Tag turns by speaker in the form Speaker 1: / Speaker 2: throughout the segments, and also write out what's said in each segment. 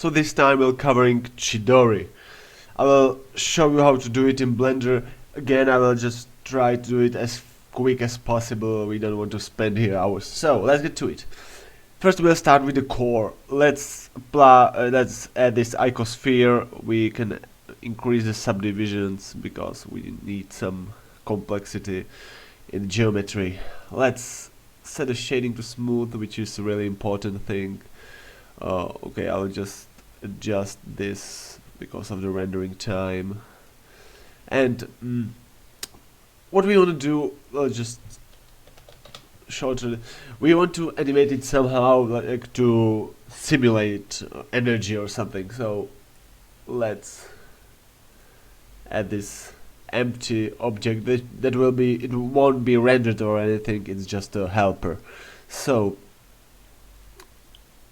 Speaker 1: So this time we're covering Chidori. I will show you how to do it in Blender. Again, I will just try to do it as quick as possible. We don't want to spend here hours. So let's get to it. First we'll start with the core. Let's add this icosphere. We can increase the subdivisions because we need some complexity in geometry. Let's set the shading to smooth, which is a really important thing. Okay, I'll just adjust this because of the rendering time. And what we want to do, I'll just shorten. We want to animate it somehow, like to simulate energy or something. So let's add this empty object that will be, it won't be rendered or anything, it's just a helper. So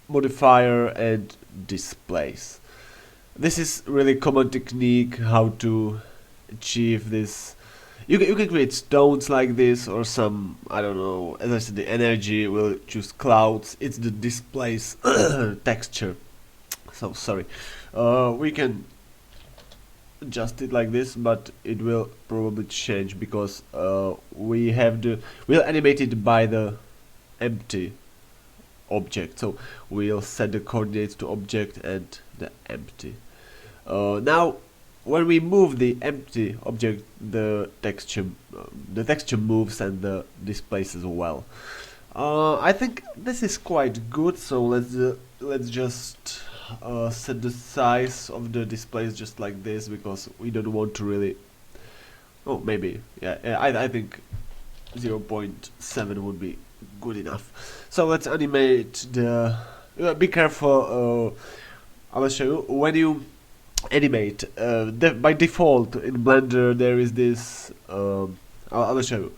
Speaker 1: modifier and displace. This is really common technique how to achieve this. You can create stones like this or some, I don't know, as I said, the energy, we'll choose clouds. It's the displace texture. So sorry, we can adjust it like this, but it will probably change because we'll animate it by the empty object. So we'll set the coordinates to object and the empty. Now when we move the empty object, the texture moves and the displace as well. I think this is quite good, so let's just set the size of the displays just like this, because we don't want to really, oh maybe, yeah, I think 0.7 would be good enough. So let's animate the, be careful, I will show you, when you animate, by default in Blender there is this, I'll show you.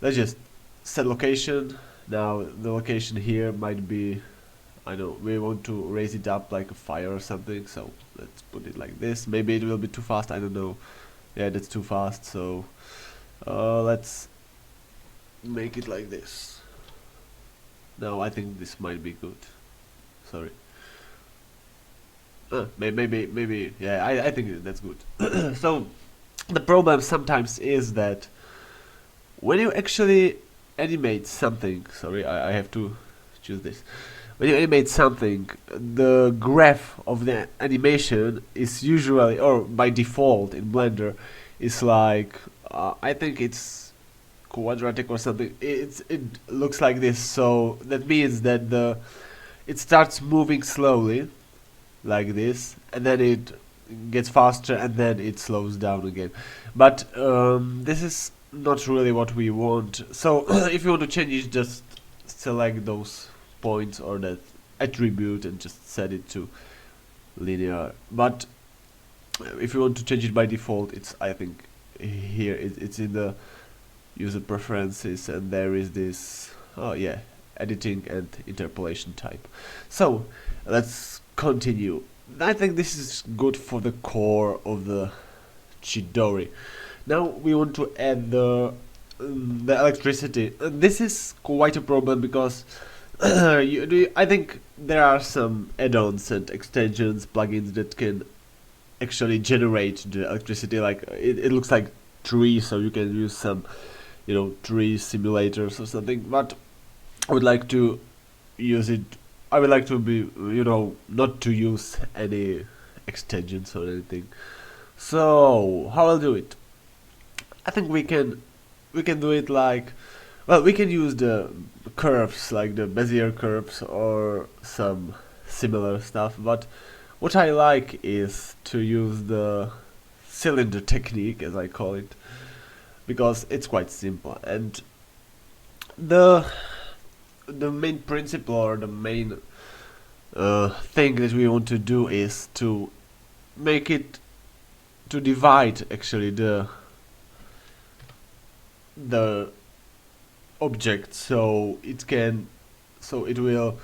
Speaker 1: Let's just set location. Now the location here might be, I know we want to raise it up like a fire or something, so let's put it like this. Maybe it will be too fast, I don't know. Yeah, that's too fast, so let's make it like this. Now I think this might be good. Sorry. Maybe, yeah, I think that's good. So the problem sometimes is that when you actually animate something, sorry, I have to choose this. When you animate something, the graph of the animation is usually, or by default in Blender, is like, I think it's quadratic or something. It looks like this, so that means that it starts moving slowly, like this, and then it gets faster, and then it slows down again. But this is not really what we want. So if you want to change it, just select those points or that attribute and just set it to linear. But if you want to change it by default, it's, I think here it's in the user preferences, and there is this, oh yeah, editing and interpolation type. So let's continue. I think this is good for the core of the Chidori. Now we want to add the electricity. This is quite a problem because I think there are some add-ons and extensions, plugins that can actually generate the electricity. Like it looks like trees, so you can use some, you know, tree simulators or something. But I would like to use it. I would like to be, you know, not to use any extensions or anything. So how I'll do it? I think we can do it like, well, we can use the curves, like the Bezier curves or some similar stuff, but what I like is to use the cylinder technique, as I call it, because it's quite simple. And the main principle, or the main thing that we want to do is to make it, to divide actually the object, so it will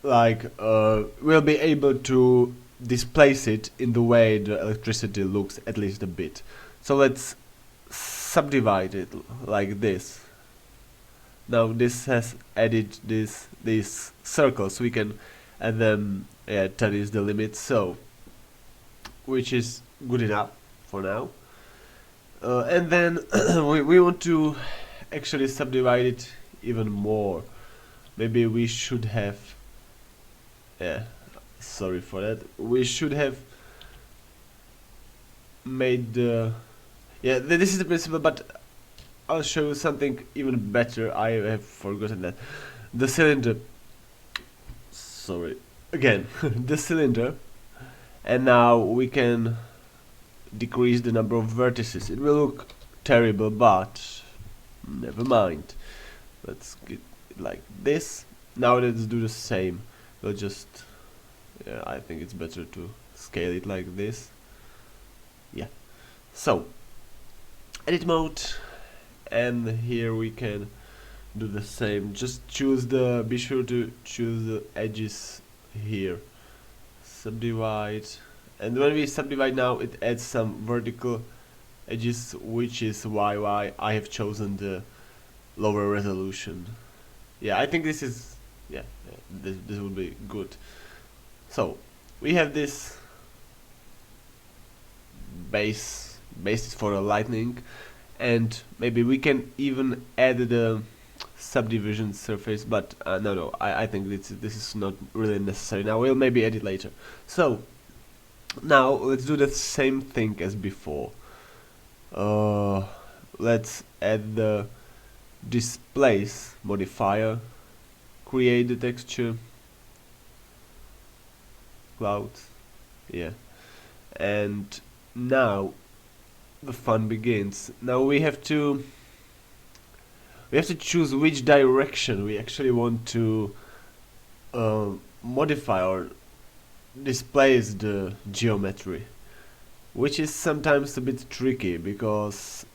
Speaker 1: like we'll be able to displace it in the way the electricity looks, at least a bit. So let's subdivide it like this. Now this has added these circles. We can and then yeah, 10 is the limit, so which is good enough for now. And then we want to actually subdivide it even more. Maybe we should have, yeah, sorry for that, we should have made the, yeah, this is the principle, but I'll show you something even better. I have forgotten that. The cylinder, sorry, again, the cylinder, and now we can decrease the number of vertices. It will look terrible, but never mind. Let's get it like this. Now let's do the same. We'll just, yeah, I think it's better to scale it like this. Yeah. So, edit mode, and here we can do the same. Just choose the, be sure to choose the edges here. Subdivide, and when we subdivide now, it adds some vertical edges, which is why I have chosen the lower resolution. Yeah, I think this is, yeah, this would be good. So we have this basis for a lightning, and maybe we can even add the subdivision surface, but no, I think this is not really necessary now. We'll maybe add it later. So now let's do the same thing as before. Let's add the displace modifier, create the texture, clouds, yeah, and now the fun begins. Now we have to choose which direction we actually want to modify or displace the geometry, which is sometimes a bit tricky because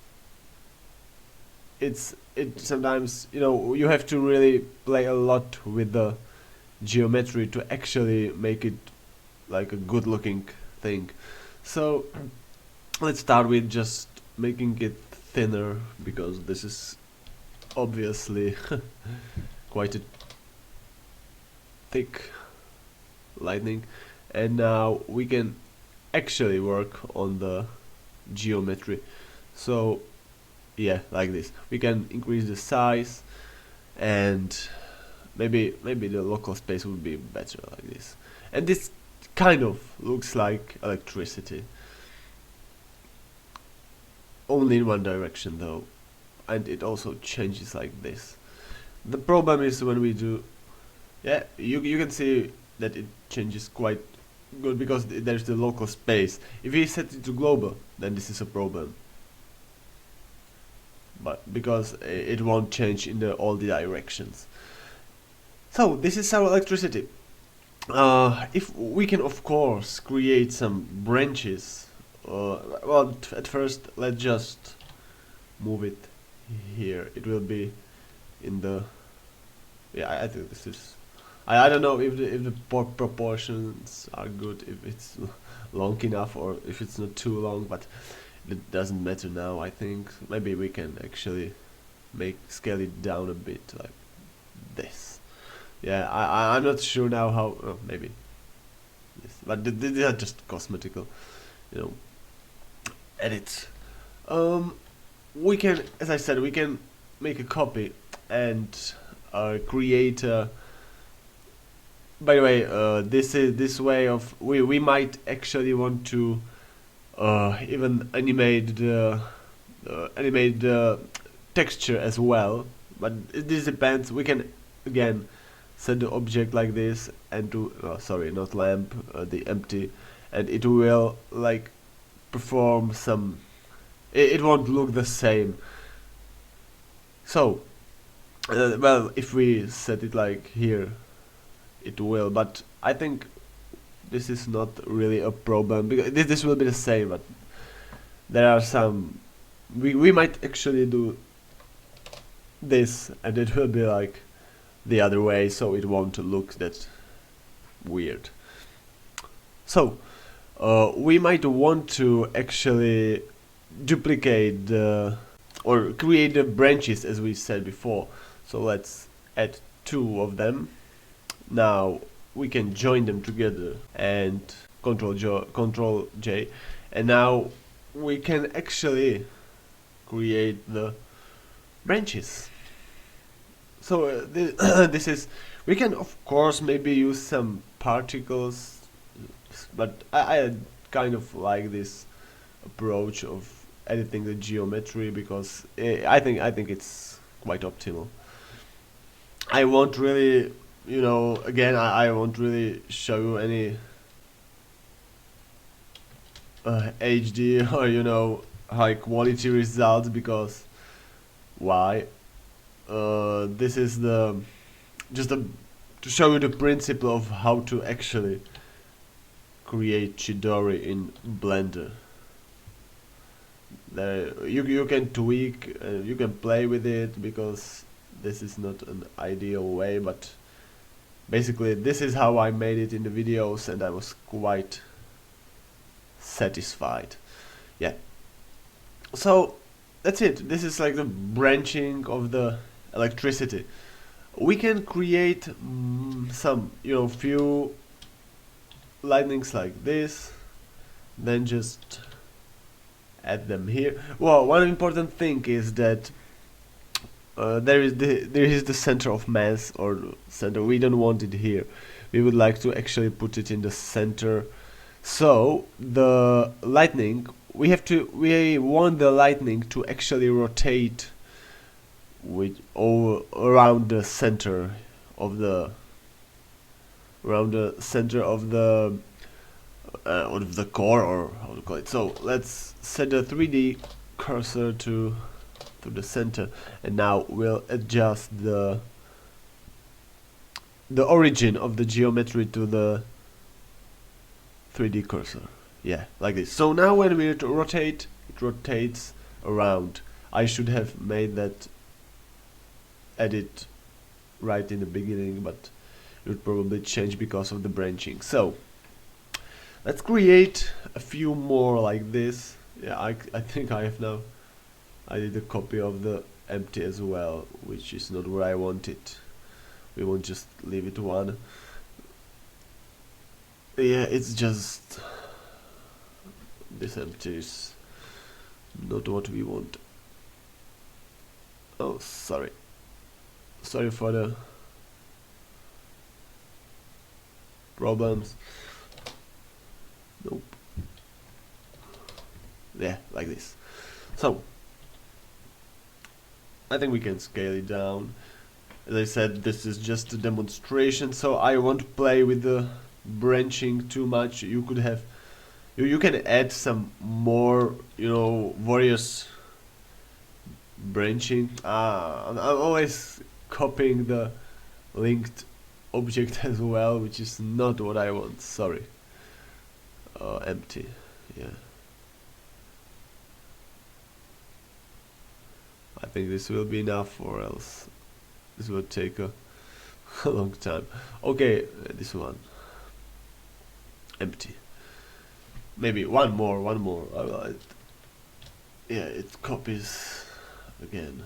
Speaker 1: it sometimes, you know, you have to really play a lot with the geometry to actually make it like a good looking thing. So let's start with just making it thinner, because this is obviously quite a thick lightning, and now we can actually work on the geometry. So yeah, like this. We can increase the size, and maybe the local space would be better like this. And this kind of looks like electricity, only in one direction though, and it also changes like this. The problem is when we do, yeah, you can see that it changes quite good because there's the local space. If we set it to global, then this is a problem, but because it won't change in all the directions. So this is our electricity. If we can of course create some branches, well, at first let's just move it here. It will be in the, yeah, I think this is, I don't know if the proportions are good, if it's long enough or if it's not too long, but it doesn't matter now. I think maybe we can actually scale it down a bit like this. Yeah, I'm not sure now how, oh, maybe this, but these are just cosmetical, you know, edits. We can, as I said, we can make a copy and create a, by the way, this way of, we might actually want to even animate the texture as well, but this depends. We can again set the object like this and do, sorry, not lamp, the empty, and it will like perform some, it won't look the same. So well, if we set it like here, it will, but I think this is not really a problem because this will be the same, but there are some, we might actually do this and it will be like the other way, so it won't look that weird. So we might want to actually duplicate or create the branches as we said before. So let's add 2 of them. Now we can join them together and control J, and now we can actually create the branches. So this is, we can of course maybe use some particles, but I kind of like this approach of editing the geometry because I think it's quite optimal. I won't really, again, I won't really show you any HD or high quality results, because why? This is to show you the principle of how to actually create Chidori in Blender. You can tweak, you can play with it, because this is not an ideal way, but basically this is how I made it in the videos, and I was quite satisfied. Yeah, so that's it. This is like the branching of the electricity. We can create some few lightnings like this, then just add them here. Well, one important thing is that there is the center of mass, or center. We don't want it here. We would like to actually put it in the center. So the lightning, we want the lightning to actually rotate around the center of the core, or how to call it. So let's set the 3D cursor to the center, and now we'll adjust the origin of the geometry to the 3D cursor. Yeah, like this. So now when we rotate, it rotates around. I should have made that edit right in the beginning, but it would probably change because of the branching. So let's create a few more like this. Yeah, I think I have now. I did a copy of the empty as well, which is not where I want it. We won't just leave it one. Yeah, it's just this empty is not what we want. Oh, sorry for the problems. Nope. Yeah, like this. So I think we can scale it down. As I said, this is just a demonstration, so I won't play with the branching too much. You could have, you can add some more, various branching. I'm always copying the linked object as well, which is not what I want. Sorry. Empty. Yeah. I think this will be enough, or else this will take a long time. Okay, this one. Empty. Maybe one more. Yeah, it copies again.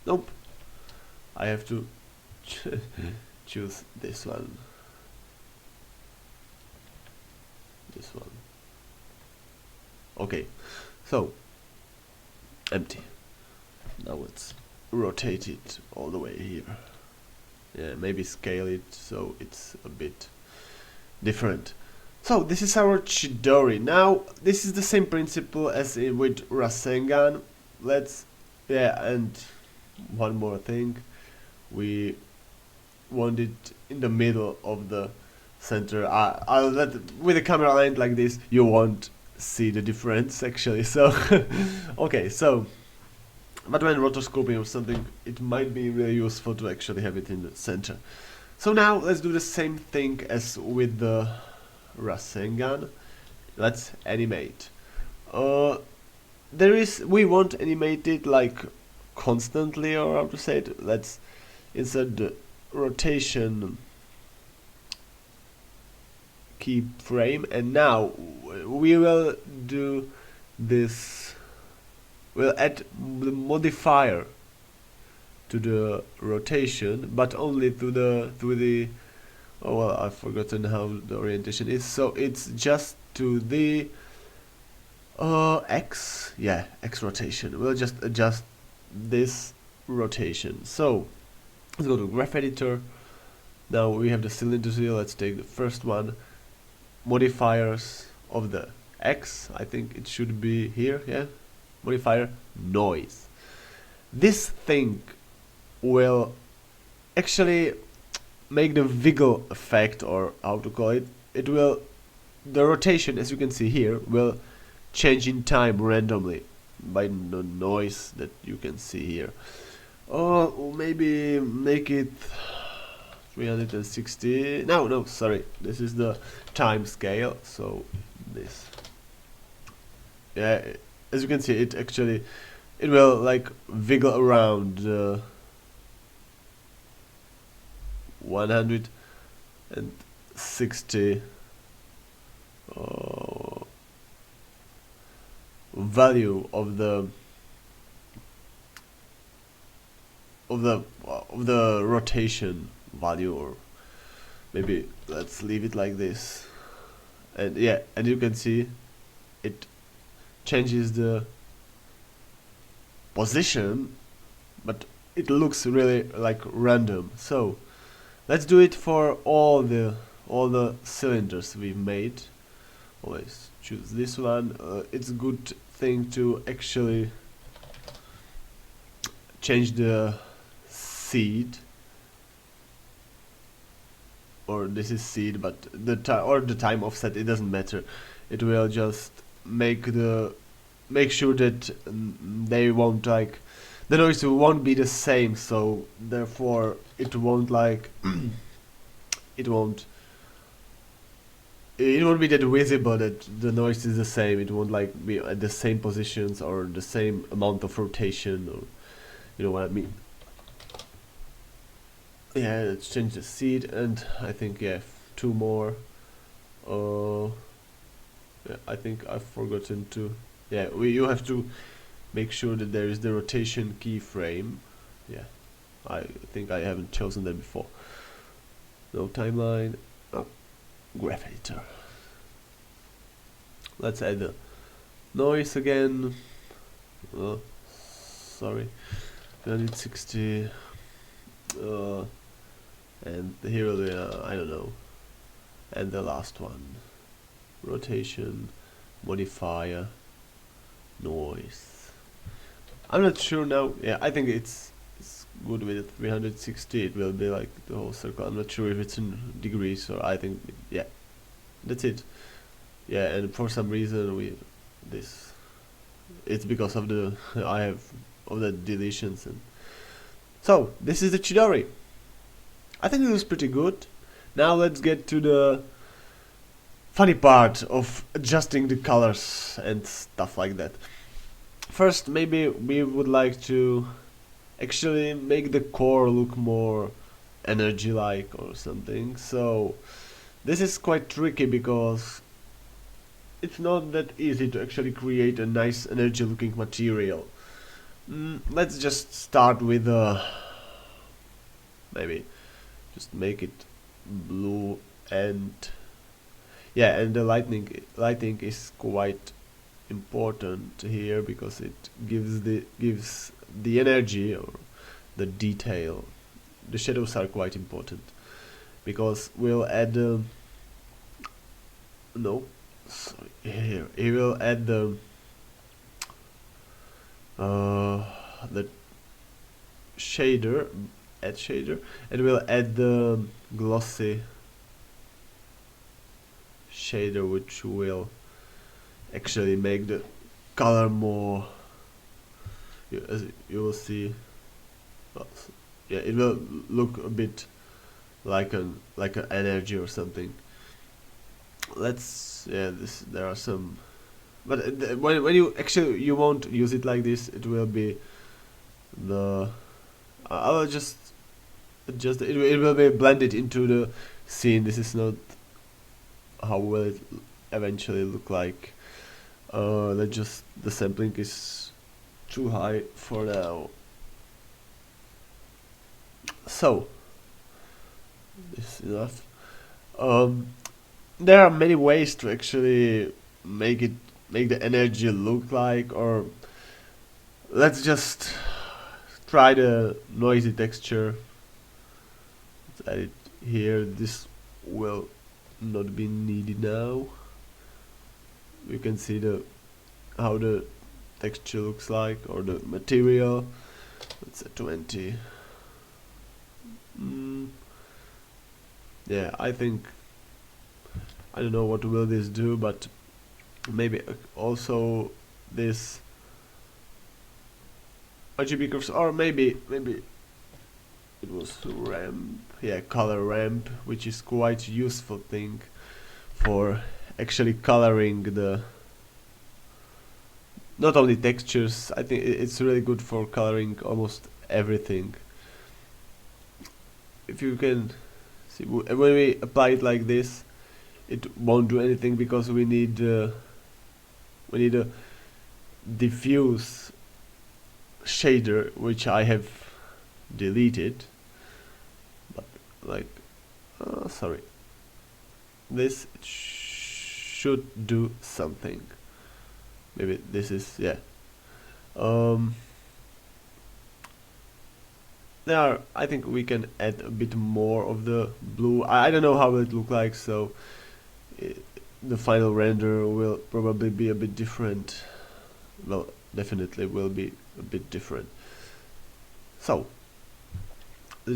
Speaker 1: Nope. I have to choose this one. This one. Okay, so empty. Now let's rotate it all the way here. Yeah, maybe scale it so it's a bit different. So this is our Chidori. Now this is the same principle as with Rasengan. And one more thing, we want it in the middle of the center. I'll with the camera aligned like this, you won't see the difference actually. So okay, so but when rotoscoping or something, it might be really useful to actually have it in the center. So now let's do the same thing as with the Rasengan. Let's animate. We won't animate it like constantly, or how to say it. Let's insert the rotation keyframe, and now we will do this. We'll add the modifier to the rotation, but only to the oh well, I've forgotten how the orientation is. So it's just to the X, yeah, X rotation. We'll just adjust this rotation. So let's go to graph editor. Now we have the cylinder wheel. Let's take the first one. Modifiers of the X. I think it should be here. Yeah, modifier noise. This thing will actually make the wiggle effect, or how to call it. It will, the rotation, as you can see here, will change in time randomly by the noise that you can see here. Or maybe make it 360. No, sorry. This is the time scale. So this, yeah, as you can see, it actually, it will like wiggle around 160 value of the rotation value, or maybe let's leave it like this. And yeah, and you can see it changes the position, but it looks really like random. So let's do it for all the cylinders we've made. Always choose this one. It's a good thing to actually change the seed, or this is seed, but the time offset, it doesn't matter. It will just make sure that they won't like, the noise won't be the same, so therefore it won't like it won't be that visible that the noise is the same. It won't like be at the same positions or the same amount of rotation, or you know what I mean. Yeah, let's change the seed, and I think, yeah, two more. Yeah, I think I've forgotten to, yeah, you have to make sure that there is the rotation keyframe. Yeah, I think I haven't chosen that before. No timeline. Oh, graph editor. Let's add the noise again. Oh, sorry, 160. And here will be, I don't know. And the last one, rotation, modifier, noise. I'm not sure now. Yeah, I think it's good with 360. It will be like the whole circle. I'm not sure if it's in degrees, or I think, yeah, that's it. Yeah, and for some reason it's because of the I have of the deletions. And so this is the Chidori. I think it was pretty good. Now let's get to the funny part of adjusting the colors and stuff like that. First, maybe we would like to actually make the core look more energy-like or something. So this is quite tricky because it's not that easy to actually create a nice energy-looking material. Let's just start with maybe just make it blue, and yeah, and the lighting is quite important here because it gives the energy or the detail. The shadows are quite important because we'll add no, sorry, here he will add the shader, add shader, and we'll add the glossy shader, which will actually make the color more, as you will see, yeah, it will look a bit like an energy or something. Let's, yeah, there are some, but when you actually, you won't use it like this. It will be the I'll just adjust it. It will be blended into the scene. This is not how will it eventually look like. The sampling is too high for now. So this is enough. There are many ways to actually make the energy look like, or let's just try the noisy texture. Let's add it here. This will not be needed now. You can see how the texture looks like, or the material. Let's say 20. Yeah, I think I don't know what will this do, but maybe also this RGB curves, or maybe it was ramp. Yeah, color ramp, which is quite useful thing for actually coloring the not only textures. I think it's really good for coloring almost everything. If you can see, when we apply it like this, it won't do anything because we need a diffuse shader, which I have deleted. But like, sorry, this should do something. Maybe this is, yeah. I think we can add a bit more of the blue. I don't know how it look like, so the final render will probably be a bit different. Well, definitely will be a bit different. So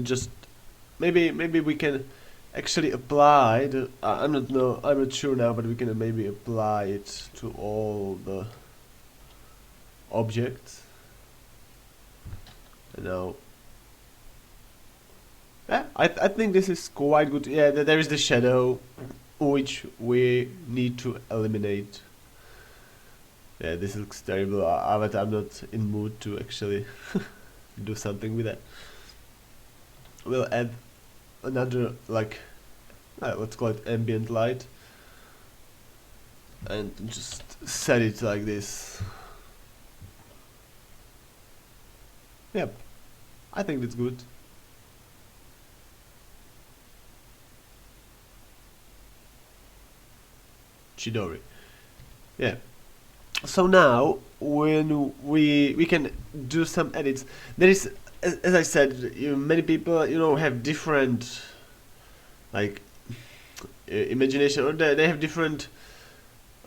Speaker 1: just maybe we can actually apply the I'm not sure now, but we can maybe apply it to all the objects. And now I think this is quite good. Yeah, there is the shadow, which we need to eliminate. Yeah, this looks terrible, but I'm not in mood to actually do something with that. We'll add another, like, let's call it ambient light, and just set it like this. Yep, I think that's good. Chidori. Yeah. So now when we can do some edits, there is, as I said, many people have different like imagination, or they have different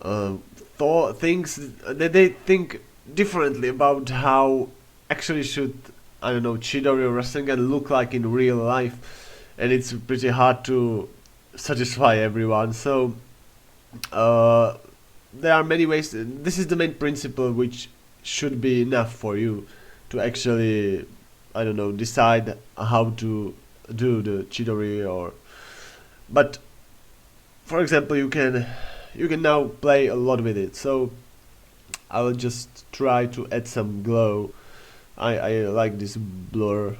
Speaker 1: things that they think differently about how actually should, I don't know, Chidori or Rasengan look like in real life, and it's pretty hard to satisfy everyone. So there are many ways. This is the main principle, which should be enough for you to actually, I don't know, decide how to do the Chidori. Or but for example, you can now play a lot with it. So I will just try to add some glow. I like this blur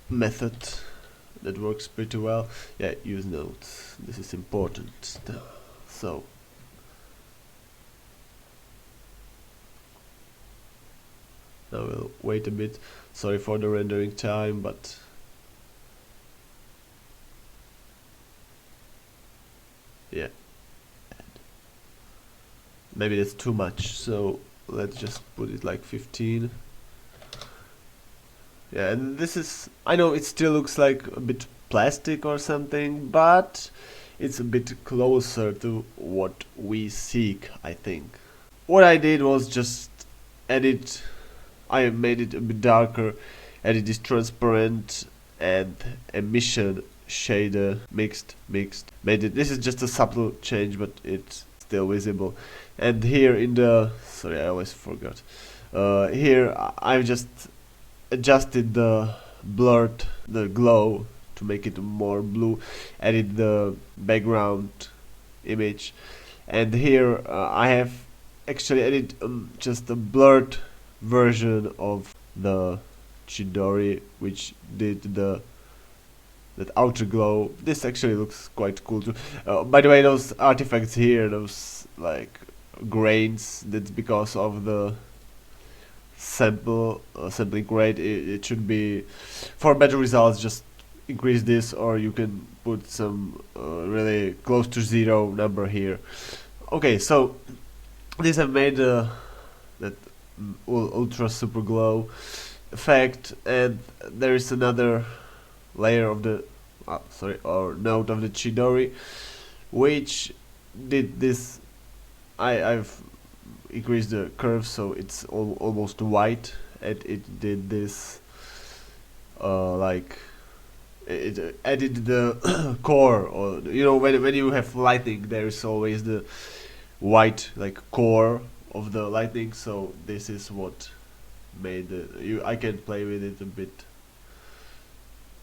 Speaker 1: method. That works pretty well. Yeah, use nodes. This is important. So now we'll wait a bit. Sorry for the rendering time, but yeah, maybe that's too much. So let's just put it like 15. Yeah, and this is, I know it still looks like a bit plastic or something, but it's a bit closer to what we seek, I think. What I did was just edit, I made it a bit darker, added this transparent and emission shader, mixed, made it, this is just a subtle change, but it's still visible. And here in the, sorry, I always forgot, here I've just adjusted the glow to make it more blue, added the background image, and here I have actually added just a blurred version of the Chidori, which did that outer glow. This actually looks quite cool too. By the way, those artifacts here, those like grains, that's because of the sampling rate. It should be, for better results, just increase this, or you can put some really close to zero number here. Okay, so this have made that ultra super glow effect, and there is another layer of the or node of the Chidori, which did this. I've increased the curve so it's almost white, and it did this like it added the core, or you know, when you have lightning, there is always the white like core of the lightning. So this is what made I can play with it a bit.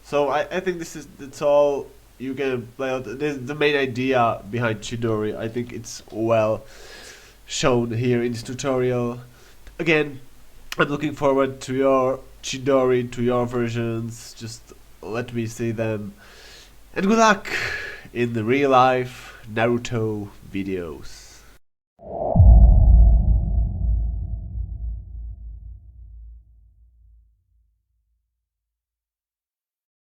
Speaker 1: So I think that's all you can play out. The main idea behind Chidori, I think it's well shown here in this tutorial. Again, I'm looking forward to your Chidori, to your versions. Just let me see them. And good luck in the real life Naruto videos.